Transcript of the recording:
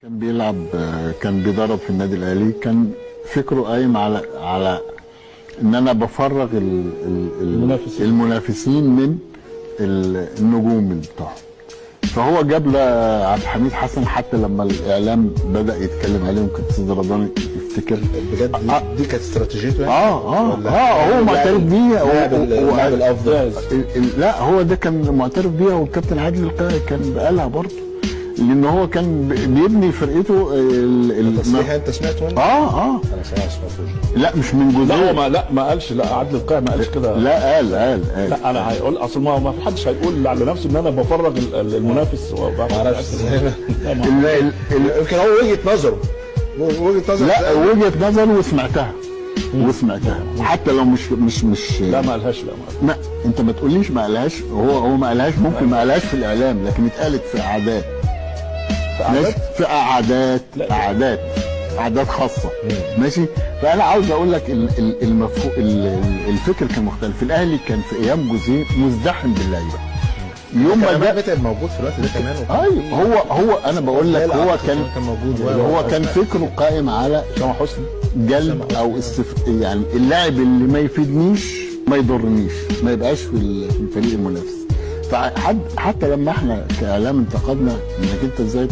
كان بيلعب، كان بيدرب في النادي الاهلي. كان فكره قايم على ان انا بفرغ المنافسين من النجوم بتاعهم. فهو جاب عبد الحميد حسن، حتى لما الاعلام بدا يتكلم عليه، ممكن استاذ رمضان يفتكر بجد دي كانت استراتيجيته يعني. هو معترف بيها. اللاعب الافضل. لا، هو ده كان معترف بيها، والكابتن عادل القيعي كان قالها برضه، لان هو كان بيبني فرقته. التصريح انت سمعته؟ انا سمعتوش. لا، مش من جزئيه. لا ما قالش. لا، عادل القيعي ما قالش كده. لا، قال لا، انا هيقول اصل ما في حدش هيقول على نفسه ان انا بفرغ المنافس. ما اعرفش يمكن هو وجهه نظره. لا، وجهه نظره وسمعتها حتى لو مش لا، ما قالهاش. لا، انت ما تقوليش ما قالهاش. هو ما قالهاش، ممكن ما قالهاش في الاعلام، لكن اتقالت في قعدات. في قعدات خاصه. ماشي. فانا عاوز اقول لك المفهوم، الفكر كان مختلف. في الاهلي كان في ايام جوزيه مزدحم باللعيبه. يوم ما ده متعب موجود في الوقت ده كمان. ايوه، هو انا بقول لك هو كان فكره قائم على سامح حسني جلب او يعني اللاعب اللي ما يفيدنيش ما يضرنيش ما يبقاش في الفريق المنافس. فحتى لما احنا كاعلام انتقدنا انك انت ازاي